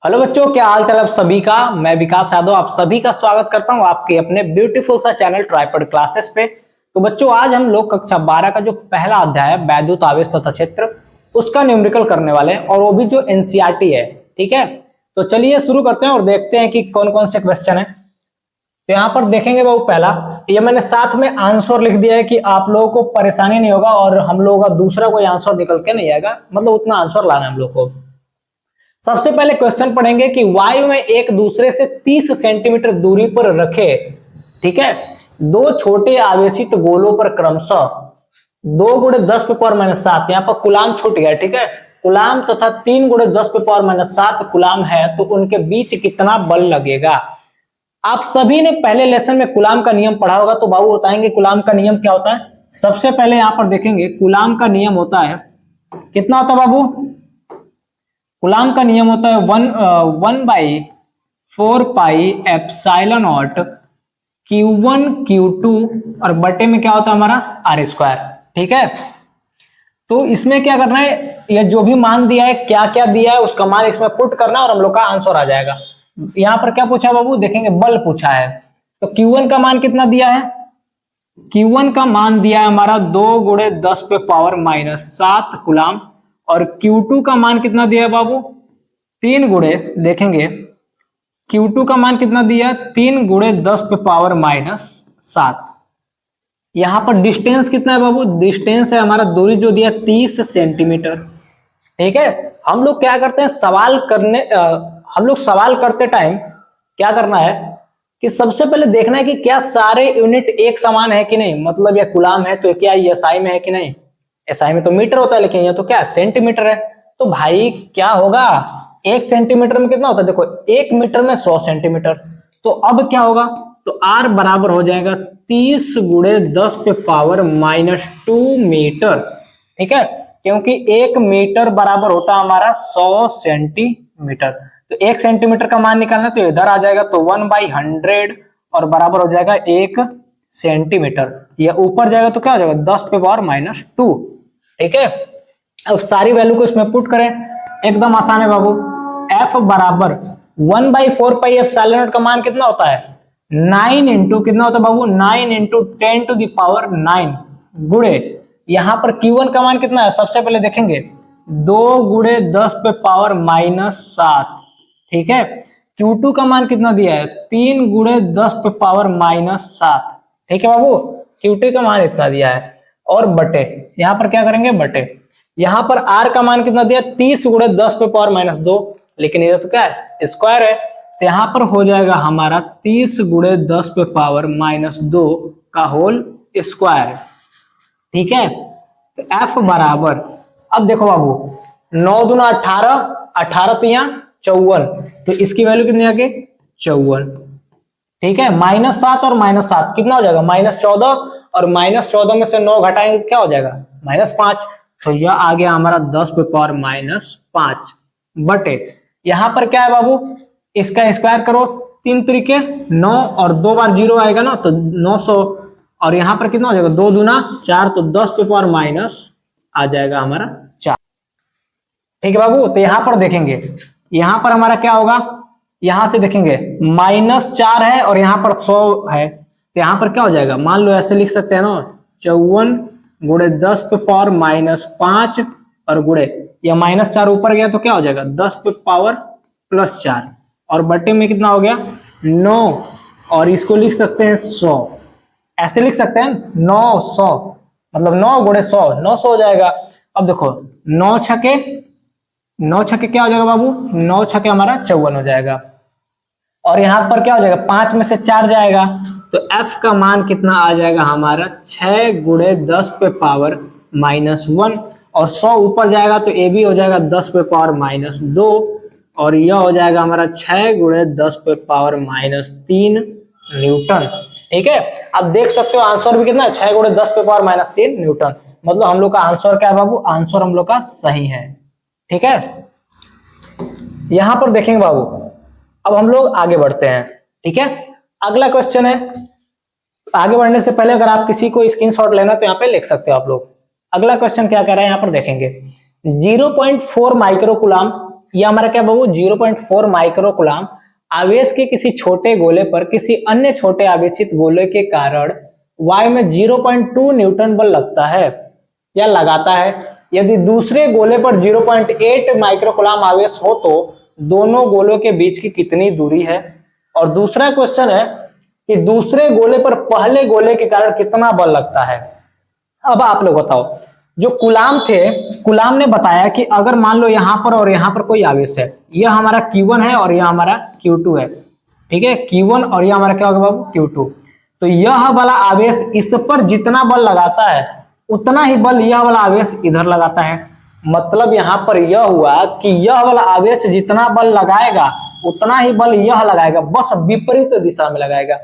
Hello बच्चों, क्या हाल चाल आप सभी का। मैं विकास यादव आप सभी का स्वागत करता हूं आपके अपने ब्यूटीफुल सा चैनल ट्राइपॉड क्लासेस पे। तो बच्चों, आज हम लोग कक्षा 12 का जो पहला अध्याय है वैद्युत आवेश तथा क्षेत्र, उसका न्यूमेरिकल करने वाले हैं, और वो भी जो एनसीईआरटी है। ठीक है, तो चलिए शुरू करते हैं और देखते हैं कि कौन कौन से क्वेश्चन है। तो यहाँ पर देखेंगे बाबू, पहला ये मैंने साथ में आंसर लिख दिया है कि आप लोगों को परेशानी नहीं होगा और हम लोगों का दूसरा कोई आंसर निकल के नहीं आएगा, मतलब उतना आंसर लाना है हम लोग को। सबसे पहले क्वेश्चन पढ़ेंगे कि वायु में एक दूसरे से 30 सेंटीमीटर दूरी पर रखे, ठीक है, दो छोटे आवेशित गोलों पर क्रमशः 2 × 10⁻⁷, यहाँ पर कुलाम छूट गया, ठीक है, कुलाम तथा 3 × 10⁻⁷ कुलाम है, तो उनके बीच कितना बल लगेगा। आप सभी ने पहले लेसन में कुलाम का नियम पढ़ा होगा, तो बाबू बताएंगे कुलाम का नियम क्या होता है। सबसे पहले यहाँ पर देखेंगे कुलाम का नियम होता है, कितना होता है बाबू। कुलाम का नियम होता है 1/4πε0 Q1 Q2 और बटे में क्या होता है हमारा R²। ठीक है, तो इसमें क्या करना है, ये जो भी मान दिया है, क्या क्या दिया है उसका मान इसमें पुट करना है और हम लोग का आंसर आ जाएगा। यहां पर क्या पूछा है बाबू, देखेंगे बल पूछा है, तो Q1 का मान कितना दिया है। Q1 का मान दिया है हमारा 2 × 10⁻⁷ कुलाम, और Q2 का मान कितना दिया है बाबू, 3 गुणे, देखेंगे Q2 का मान कितना दिया, 3 × 10⁻⁷। यहां पर डिस्टेंस कितना है बाबू, डिस्टेंस है हमारा, दूरी जो दिया 30 सेंटीमीटर। ठीक है, हम लोग क्या करते हैं, हम लोग सवाल करते टाइम क्या करना है कि सबसे पहले देखना है कि क्या सारे यूनिट एक समान है कि नहीं, मतलब ये कुलाम है तो क्या ये एसआई में है कि नहीं। एसआई में तो मीटर होता है, लेकिन ये तो क्या सेंटीमीटर है। तो भाई क्या होगा, 1 सेंटीमीटर में कितना होता है, देखो 1 मीटर में 100 सेंटीमीटर। तो अब क्या होगा, तो R बराबर हो जाएगा 30 × 10⁻⁻² मीटर। ठीक है, क्योंकि 1 मीटर बराबर होता है हमारा 100 सेंटीमीटर। तो 1 सेंटीमीटर का मान निकालना, तो इधर आ जाएगा, तो 1/100 और बराबर हो जाएगा 1 सेंटीमीटर। ये ऊपर जाएगा तो क्या हो जाएगा 10⁻²। ठीक है, अब सारी वैल्यू को इसमें पुट करें, एकदम आसान है बाबू। F बराबर 1/4πε0 का मान कितना होता है, 9 इंटू कितना होता है बाबू, 9 × 10⁹ गुणे, यहां पर Q1 का मान कितना है, सबसे पहले देखेंगे 2 × 10⁻⁷। ठीक है, Q2 का मान कितना दिया है, 3 × 10⁻⁷। ठीक है बाबू, Q2 का मान इतना दिया है, और बटे, यहां पर क्या करेंगे बटे, यहां पर R का मान कितना दिया, 30 × 10⁻⁻², लेकिन ये तो क्या है स्क्वायर है, तो यहां पर हो जाएगा हमारा 30 × 10⁻⁻² का होल स्क्वायर। ठीक है, तो F बराबर, अब देखो बाबू 9 दूना 18, 18 तिया 54, तो इसकी वैल्यू कितनी आ गई 54। ठीक है, -7 और -7 कितना हो जाएगा, -14, और -14 में से 9 घटाएंगे क्या हो जाएगा -5, तो यह आ गया हमारा 10⁻⁵ बटे, यहां पर क्या है बाबू, इसका स्क्वायर करो, 3 तरीके 9 और 2 बार 0 आएगा ना, तो 900, और यहां पर कितना हो जाएगा 2 दूना 4, तो 10⁻⁻ आ जाएगा हमारा 4। ठीक है बाबू, तो यहां पर देखेंगे, यहां पर हमारा क्या होगा, यहां से देखेंगे -4 है और यहां पर 100 है, तो यहां पर क्या हो जाएगा, मान लो ऐसे लिख सकते हैं ना, 54 × 10⁻⁵ और गुणे, या -4 ऊपर गया तो क्या हो जाएगा 10⁻+4, और बटे में कितना हो गया 9, और इसको लिख सकते हैं 100, ऐसे लिख सकते हैं 900, मतलब 9 × 100 900 हो जाएगा। अब देखो 9 छके क्या हो जाएगा बाबू, 9 छके हमारा 54 हो जाएगा, और यहां पर क्या हो जाएगा 5 में से 4 जाएगा, तो F का मान कितना आ जाएगा हमारा 6 × 10⁻⁻1, और 100 ऊपर जाएगा तो ये भी हो जाएगा 10⁻⁻2, और यह हो जाएगा हमारा 6 × 10⁻⁻3 न्यूटन। ठीक है, आप देख सकते हो आंसर भी कितना है 6 × 10⁻⁻3 न्यूटन, मतलब हम लोग का आंसर क्या है बाबू, आंसर हम लोग का सही है। ठीक है, यहां पर देखेंगे बाबू, अब हम लोग आगे बढ़ते हैं। ठीक है, अगला क्वेश्चन है, आगे बढ़ने से पहले अगर आप किसी को स्क्रीनशॉट लेना तो यहाँ पे लिख सकते हो आप लोग। अगला क्वेश्चन क्या कह रहा है, यहाँ पर देखेंगे 0.4 माइक्रो कुलाम ये हमारा क्या बाबू 0.4 माइक्रोकूलम आवेश के किसी छोटे गोले पर किसी अन्य छोटे आवेशित गोले के कारण वायु में 0.2 न्यूटन बल लगता है या लगाता है। यदि दूसरे गोले पर 0.8 माइक्रोकूलम आवेश हो तो दोनों गोलों के बीच की कितनी दूरी है। और दूसरा क्वेश्चन है कि दूसरे गोले पर पहले गोले के कारण कितना बल लगता है। अब आप लोग बताओ, जो गुलाम थे, गुलाम ने बताया कि अगर मान लो यहाँ पर और यहाँ पर कोई आवेश है, यह हमारा Q1 है और यह हमारा Q2 है, ठीक है, Q1 और यह हमारा क्या होगा बाबू Q2। तो यह वाला आवेश इस पर जितना बल लगाता है उतना ही बल यह वाला आवेश इधर लगाता है। मतलब यहाँ पर यह हुआ कि यह वाला आवेश जितना बल लगाएगा उतना ही बल यह लगाएगा, बस विपरीत दिशा में लगाएगा।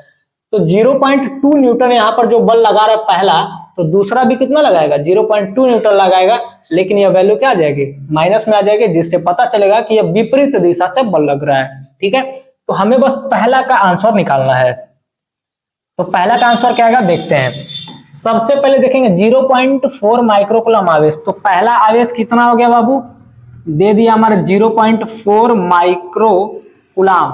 तो 0.2 न्यूटन यहाँ पर जो बल लगा रहा है पहला, तो दूसरा भी कितना लगाएगा 0.2 न्यूटन लगाएगा, लेकिन यह वैल्यू क्या आ जाएगी माइनस में आ जाएगी, जिससे पता चलेगा कि यह विपरीत दिशा से बल लग रहा है। ठीक है, तो हमें बस पहला का आंसर निकालना है। तो पहला का आंसर क्या आएगा देखते हैं। सबसे पहले देखेंगे 0.4 माइक्रोकूलम आवेश, तो पहला आवेश कितना हो गया बाबू, दे दिया हमारे 0.4 माइक्रोकूलम।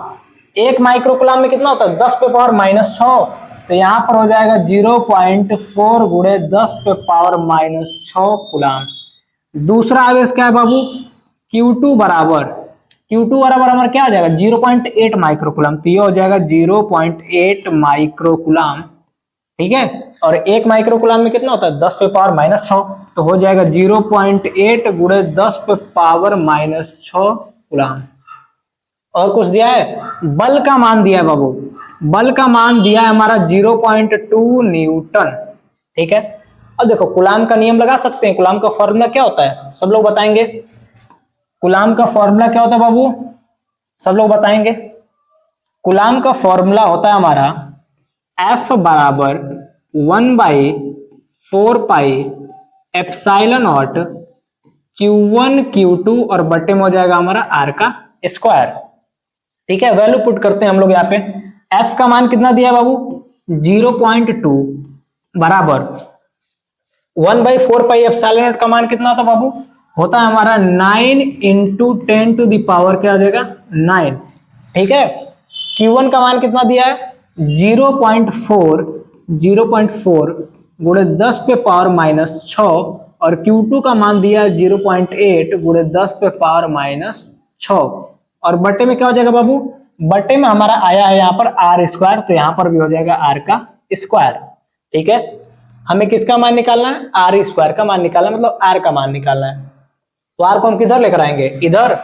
एक माइक्रोकूलम में कितना होता है 10 पे पावर -6, तो यहाँ पर हो जाएगा 0.4 गुणे 10 पे पावर -6 कूलम। दूसरा आवेश क्या है बाबू Q2 बराबर हमारा क्या आ जाएगा 0.8 माइक्रोकूलम, तो ये हो जाएगा 0.8 माइक्रोकूलम। ठीक है, और एक माइक्रोकूलम में कितना होता है 10 पे पावर -6, तो हो जाएगा 0.8 गुणे 10 पे पावर -6 कूलम। और कुछ दिया है, बल का मान दिया है बाबू, बल का मान दिया है हमारा 0.2 न्यूटन। ठीक है, अब देखो कूलम का नियम लगा सकते हैं। कूलम का फॉर्मूला क्या होता है सब लोग बताएंगे, कूलम का फॉर्मूला क्या होता है बाबू सब लोग बताएंगे। कूलम का फॉर्मूला होता है हमारा F बराबर 1/4 pi epsilon not Q1 Q2 और बटे में हो जाएगा हमारा R का स्क्वायर। ठीक है, वैल्यू पुट करते हैं हम लोग यहाँ पे। F का मान कितना दिया बाबू 0.2 बराबर 1/4 पाई एप्सिलॉन नॉट का मान कितना होता बाबू, होता है हमारा 9 × 10 टू द पावर क्या आ जाएगा 9। ठीक है, Q1 का मान कितना दिया है 0.4 गुणे 10 पे पावर -6 और Q2 का मान दिया है 0.8 गुणे 10 पे पावर -6 और बटे में क्या हो जाएगा बाबू, बटे में हमारा आया है यहाँ पर R स्क्वायर, तो यहाँ पर भी हो जाएगा R का स्क्वायर। ठीक है, हमें किसका मान निकालना है R स्क्वायर का मान निकालना है, मतलब R का मान निकालना है। तो R को हम किधर लेकर आएंगे इधर,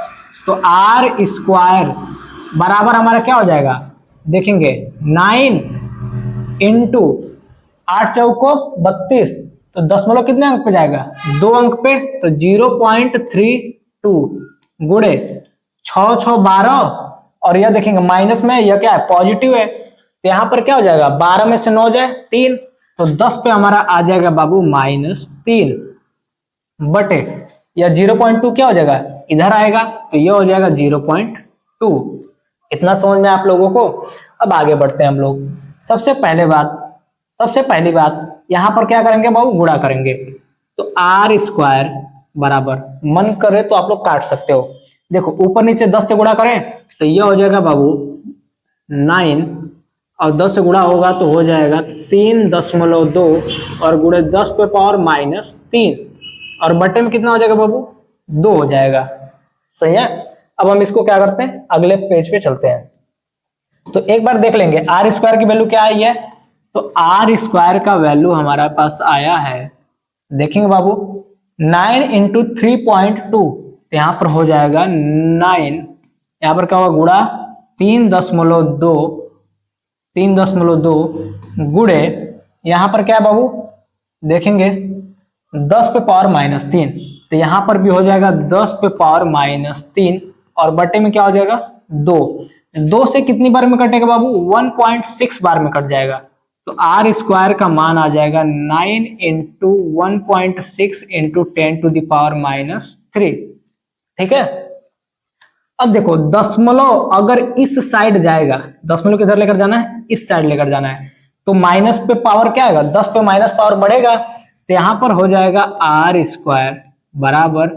तो R स्क्वायर बराबर हमारा क्या हो जाएगा देखेंगे 9 × 8 चौको 32, तो दशमलव कितने अंक पे जाएगा 2 अंक पे, तो 0.32 गुणे 6 6 12 और यह देखेंगे माइनस में, यह क्या है पॉजिटिव है, तो यहाँ पर क्या हो जाएगा 12 में से 9 जाए 3, तो 10 पे हमारा आ जाएगा बाबू -3 बटे यह 0.2 क्या हो जाएगा इधर आएगा, तो यह हो जाएगा 0.2। इतना समझ में आप लोगों को। अब आगे बढ़ते हैं हम लोग। सबसे पहली बात यहाँ पर क्या करेंगे बाबू गुणा करेंगे, तो R स्क्वायर बराबर मन करे तो आप लोग काट सकते हो, देखो ऊपर नीचे 10 से गुणा करें तो यह हो जाएगा बाबू 9 और 10 से गुणा होगा तो हो जाएगा 3.2 और गुणे 10 पे पावर -3 और बटे में कितना हो जाएगा बाबू 2 हो जाएगा। सही है, अब हम इसको क्या करते हैं अगले पेज पे चलते हैं। तो एक बार देख लेंगे R स्क्वायर की वैल्यू क्या आई है, तो R स्क्वायर का वैल्यू हमारे पास आया है, देखेंगे बाबू 9 × 3.2, यहाँ पर हो जाएगा 9, यहाँ पर क्या होगा गुणा 3.2 गुणे यहाँ पर क्या है बाबू देखेंगे 10 पे पावर -3, तो यहाँ पर भी हो जाएगा 10 पे पावर -3 और बटे में क्या हो जाएगा 2 से कितनी बार में कटेगा बाबू 1.6 बार में कट जाएगा, तो R स्क्वायर का मान आ जाएगा 9 × 1.6 × 10 टू द पावर -3। ठीक है, अब देखो दशमलव अगर इस साइड जाएगा, दशमलव किधर लेकर जाना है इस साइड लेकर जाना है, तो माइनस पे पावर क्या आएगा 10 पे माइनस पावर बढ़ेगा, तो यहाँ पर हो जाएगा R स्क्वायर बराबर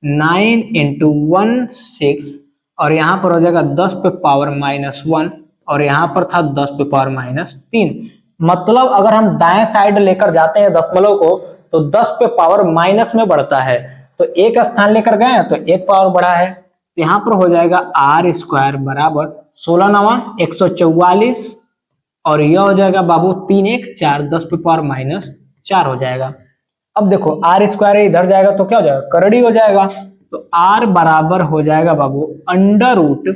9 इंटू 1 6 और यहाँ पर हो जाएगा 10 पे पावर -1 और यहाँ पर था 10 पे पावर -3। मतलब अगर हम दाएं साइड लेकर जाते हैं दशमलव को तो 10 पे पावर माइनस में बढ़ता है, तो एक स्थान लेकर गए तो एक पावर बढ़ा है, तो यहाँ पर हो जाएगा आर स्क्वायर बराबर 16 नवा 144 और यह हो जाएगा बाबू 3 1 4 10 पे पावर -4 हो जाएगा। अब देखो आर स्क्वायर इधर जाएगा तो क्या हो जाएगा, करड़ी हो जाएगा, तो आर बराबर हो जाएगा बाबू अंडर रूट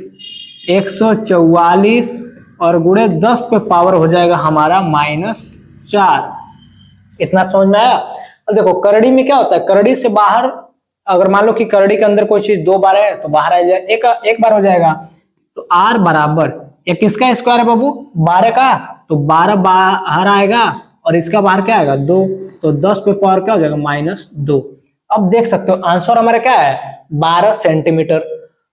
144 और गुणे 10 पे पावर हो जाएगा हमारा -4। इतना समझ में आया। अब देखो करड़ी में क्या होता है, करड़ी से बाहर अगर मान लो कि करड़ी के अंदर कोई चीज 2 बार है तो बाहर आ जाए एक बार हो जाएगा, तो आर बराबर ये किसका स्क्वायर है बाबू 12 का, तो 12 बाहर आएगा और इसका बाहर क्या आएगा 2, तो 10 पे पावर क्या हो जाएगा -2। अब देख सकते हो आंसर हमारा क्या है 12 सेंटीमीटर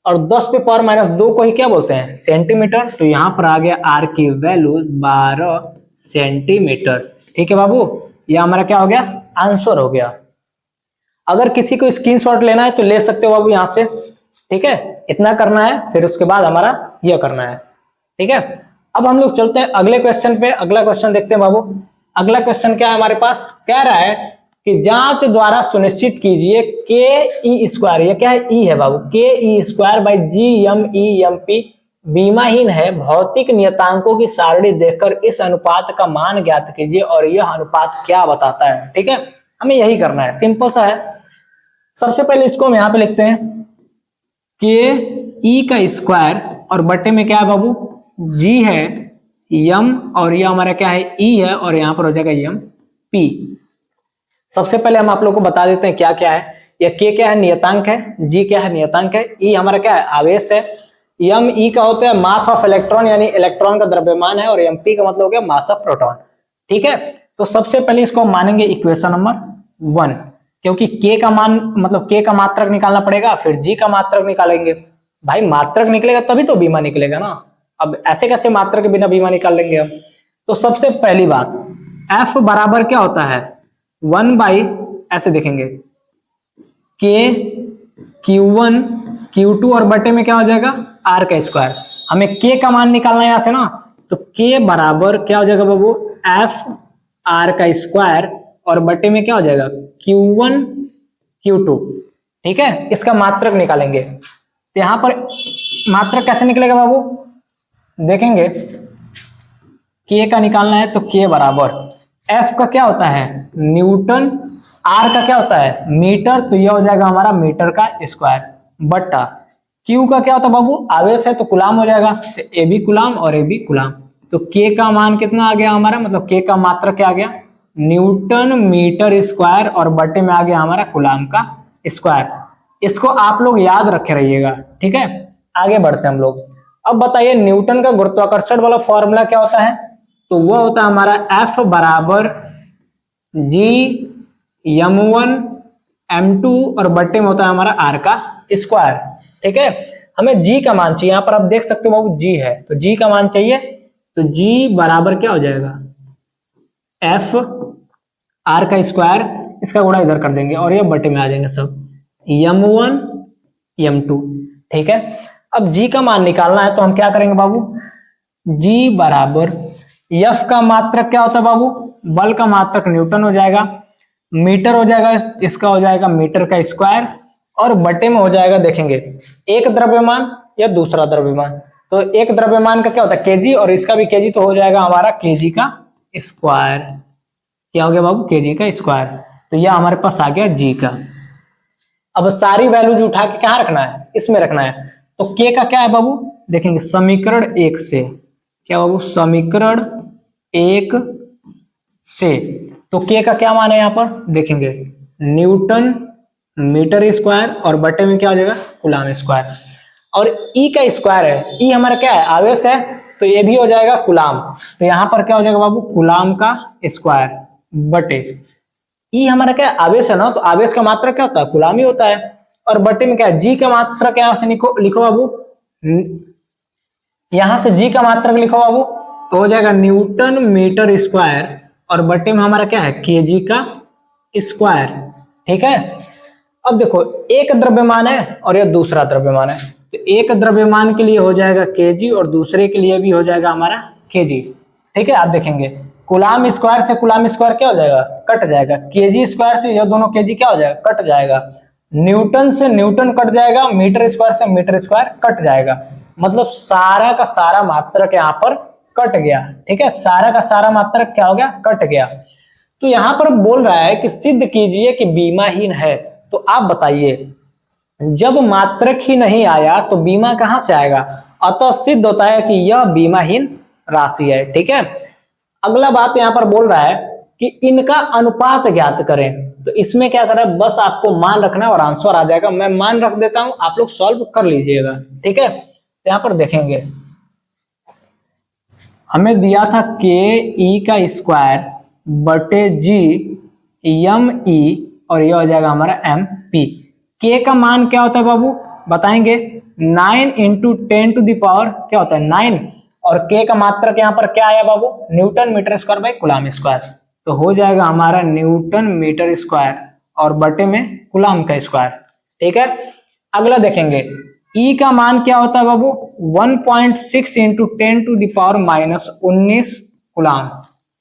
और 10 पे पावर -2 को ही क्या बोलते हैं सेंटीमीटर, तो यहाँ पर आ गया आर की वैल्यू 12 सेंटीमीटर। ठीक है बाबू, ये हमारा क्या हो गया आंसर हो गया। अगर किसी को स्क्रीनशॉट लेना है तो ले सकते हो बाबू यहाँ से, ठीक है, इतना करना है, फिर उसके बाद हमारा यह करना है, ठीक है। अब हम लोग चलते हैं अगले क्वेश्चन पे। अगला क्वेश्चन देखते हैं बाबू। अगला क्वेश्चन क्या है हमारे पास, कह रहा है कि जांच द्वारा सुनिश्चित कीजिए के ई स्क्वायर, ये क्या है ई है बाबू, K E square by G M E M P बीमाहीन है। भौतिक नियतांकों की सारणी देखकर इस अनुपात का मान ज्ञात कीजिए और यह अनुपात क्या बताता है। ठीक है, हमें यही करना है, सिंपल सा है। सबसे पहले इसको हम यहाँ पे लिखते हैं के ई का स्क्वायर और बटे में क्या है बाबू जी है यम और यह हमारा क्या है ई है और यहाँ पर हो जाएगा यम पी। सबसे पहले हम आप लोग को बता देते हैं क्या क्या है। यह के क्या है नियतांक है, जी क्या है नियतांक है, ई हमारा क्या है आवेश है, यम ई का होता है मास ऑफ इलेक्ट्रॉन यानी इलेक्ट्रॉन का द्रव्यमान है और एम पी का मतलब हो गया मास ऑफ प्रोटॉन। ठीक है, तो सबसे पहले इसको मानेंगे इक्वेशन नंबर 1, क्योंकि के का मान मतलब के का मात्रक निकालना पड़ेगा, फिर जी का मात्रक निकालेंगे। भाई मात्रक निकलेगा तभी तो बीमा निकलेगा ना, अब ऐसे कैसे मात्रक के बिना बीमा निकाल लेंगे हम। तो सबसे पहली बात F बराबर क्या होता है 1 बाई ऐसे देखेंगे के Q1 Q2 और बटे में क्या हो जाएगा R का स्क्वायर। हमें के का मान निकालना है यहाँ से ना, तो के बराबर क्या हो जाएगा बाबू F R का स्क्वायर और बटे में क्या हो जाएगा Q1 Q2। ठीक है, इसका मात्रक निकालेंगे। तो यहाँ पर मात्रक कैसे निकलेगा बाबू, देखेंगे के का निकालना है तो के बराबर एफ का क्या होता है न्यूटन, आर का क्या होता है मीटर, तो यह हो जाएगा हमारा मीटर का स्क्वायर बट्टा क्यू का क्या होता है बाबू आवेश है तो कुलाम हो जाएगा, तो ए बी कुलाम और ए बी कुलाम। तो के का मान कितना आ गया हमारा, मतलब के का मात्रक क्या आ गया न्यूटन मीटर स्क्वायर और बटे में आ गया हमारा कुलाम का स्क्वायर। इसको आप लोग याद रखे रहिएगा। ठीक है, आगे बढ़ते हैं हम लोग। अब बताइए न्यूटन का गुरुत्वाकर्षण वाला फॉर्मूला क्या होता है, तो वह होता है हमारा F बराबर जी m1 m2 और बट्टे में होता है हमारा R का स्क्वायर। ठीक है, हमें G का मान चाहिए, यहाँ पर आप देख सकते हो बाबू G है तो G का मान चाहिए, तो G बराबर क्या हो जाएगा F R का स्क्वायर, इसका गुणा इधर कर देंगे और ये बटे में आ जाएंगे सब m1 m2। ठीक है, अब G का मान निकालना है तो हम क्या करेंगे बाबू, G बराबर F का मात्रक क्या होता है बाबू बल का मात्रक न्यूटन हो जाएगा, मीटर हो जाएगा इसका हो जाएगा मीटर का स्क्वायर और बटे में हो जाएगा देखेंगे एक द्रव्यमान या दूसरा द्रव्यमान, तो एक द्रव्यमान का क्या होता है केजी और इसका भी केजी, तो हो जाएगा हमारा केजी का स्क्वायर। क्या हो गया बाबू केजी का स्क्वायर, तो यह हमारे पास आ गया G का। अब सारी वैल्यूज उठा के कहाँ रखना है इसमें रखना है, तो के का क्या है बाबू देखेंगे समीकरण 1 से, क्या बाबू समीकरण 1 से, तो के का क्या मान है यहाँ पर देखेंगे न्यूटन मीटर स्क्वायर और बटे में क्या हो जाएगा कूलम स्क्वायर, और ई का स्क्वायर है, ई हमारा क्या है आवेश है तो ये भी हो जाएगा कूलम, तो यहाँ पर क्या हो जाएगा बाबू कूलम का स्क्वायर बटे ई हमारा क्या आवेश है ना, तो आवेश का मात्रा क्या होता है कूलम ही होता है, और बटे में क्या है जी का मात्रा क्या से लिखो बाबू, यहां से जी का मात्रक लिखो बाबू तो हो जाएगा न्यूटन मीटर स्क्वायर और बटे में हमारा क्या है केजी का स्क्वायर। ठीक है, अब देखो एक द्रव्यमान है और यह दूसरा द्रव्यमान है, तो एक द्रव्यमान के लिए हो जाएगा केजी और दूसरे के लिए भी हो जाएगा हमारा केजी। ठीक है, आप देखेंगे कूलाम स्क्वायर से कूलाम स्क्वायर क्या हो जाएगा, कट जाएगा। केजी स्क्वायर से यह दोनों केजी क्या हो जाएगा, कट जाएगा। न्यूटन से न्यूटन कट जाएगा, मीटर स्क्वायर से मीटर स्क्वायर कट जाएगा। मतलब सारा का सारा मात्रक यहाँ पर कट गया। ठीक है, सारा का सारा मात्रक क्या हो गया, कट गया। तो यहां पर बोल रहा है कि सिद्ध कीजिए कि बीमाहीन है। तो आप बताइए, जब मात्रक ही नहीं आया तो बीमा कहां से आएगा, अतः सिद्ध होता है कि यह बीमाहीन राशि है। ठीक है, अगला बात यहां पर बोल रहा है कि इनका अनुपात ज्ञात करें। तो इसमें क्या करें, बस आपको मान रखना और आंसर आ जाएगा। मैं मान रख देता हूं, आप लोग सॉल्व कर लीजिएगा। ठीक है, तो यहां पर देखेंगे हमें दिया था के ई का स्क्वायर बटे जी एम ई और यह हो जाएगा हमारा एम पी। के का मान क्या होता है बाबू, बताएंगे। 9 इंटू 10 टू द पावर क्या होता है 9, और के का मात्रक यहाँ पर क्या आया बाबू, newton metre square by coulomb square. तो हो जाएगा हमारा न्यूटन मीटर स्क्वायर और बटे में कूलाम का स्क्वायर। ठीक है, अगला देखेंगे ई का मान क्या होता है बाबू, 1.6 into 10 to the power minus 19 coulomb.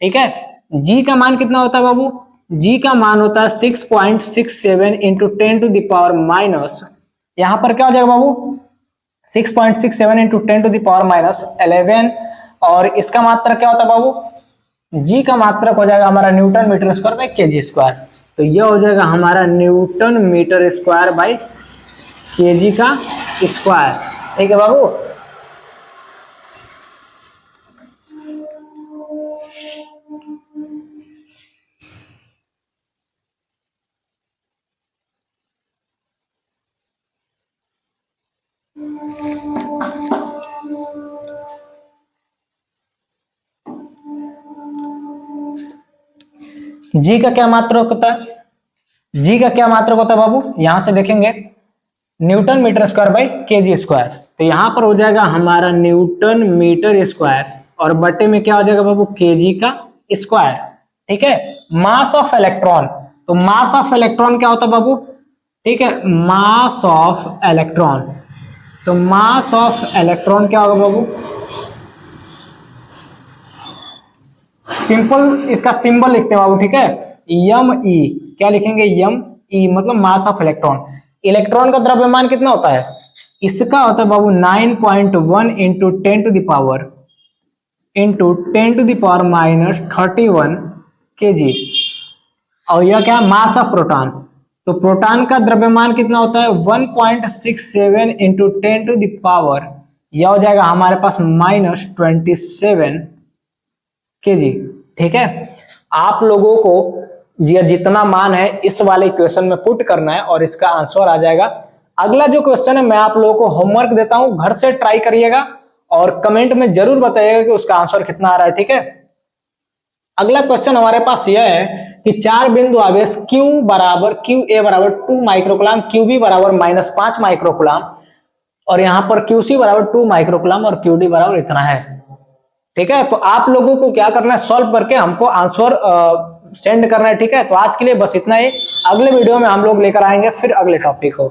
ठीक है, जी का मान कितना होता है बाबू, जी का मान होता है 6.67 into 10 to the power minus, यहां पर क्या हो जाएगा बाबू 6.67 into 10 to the power minus 11, और इसका मात्रक क्या होता है बाबू, जी का मात्रक हो जाएगा हमारा newton metre square by KG square. तो यह हो जाएगा हमारा newton metre square by KG का स्क्वायर। ठीक है बाबू, जी का क्या मात्रक होता है, जी का क्या मात्रक होता है बाबू, यहां से देखेंगे newton metre square by KG square. तो यहां पर हो जाएगा हमारा न्यूटन मीटर स्क्वायर और बटे में क्या हो जाएगा बाबू केजी का स्क्वायर। ठीक है, मास ऑफ इलेक्ट्रॉन, तो मास ऑफ इलेक्ट्रॉन क्या होता है बाबू, ठीक है, मास ऑफ इलेक्ट्रॉन, तो मास ऑफ इलेक्ट्रॉन क्या होगा बाबू, सिंपल इसका सिंबल लिखते हैं बाबू। ठीक है, यम ई, क्या लिखेंगे यम ई, मतलब मास ऑफ इलेक्ट्रॉन। इलेक्ट्रॉन का द्रव्यमान कितना होता है, इसका होता है बाबू 9.1 into 10 to the power into 10 to the power minus 31 KG. और यह क्या है, मास ऑफ प्रोटॉन, तो प्रोटॉन का द्रव्यमान कितना होता है 1.67 इंटू 10 टू द पावर, यह हो जाएगा हमारे पास माइनस 27 केजी। ठीक है, आप लोगों को जितना मान है इस वाले इक्वेशन में पुट करना है और इसका आंसर आ जाएगा। अगला जो क्वेश्चन है मैं आप लोगों को होमवर्क देता हूं, घर से ट्राई करिएगा और कमेंट में जरूर बताइएगा कि उसका आंसर कितना आ रहा है। ठीक है, अगला क्वेश्चन हमारे पास यह है कि चार बिंदु आवेश Q बराबर QA बराबर 2 माइक्रोकुलाम, QB बराबर -5 माइक्रोकुलाम, और यहाँ पर QC बराबर 2 माइक्रोकुलाम और QD बराबर इतना है। ठीक है, तो आप लोगों को क्या करना है, सॉल्व करके हमको आंसर सेंड करना है। ठीक है, तो आज के लिए बस इतना ही, अगले वीडियो में हम लोग लेकर आएंगे फिर अगले टॉपिक को।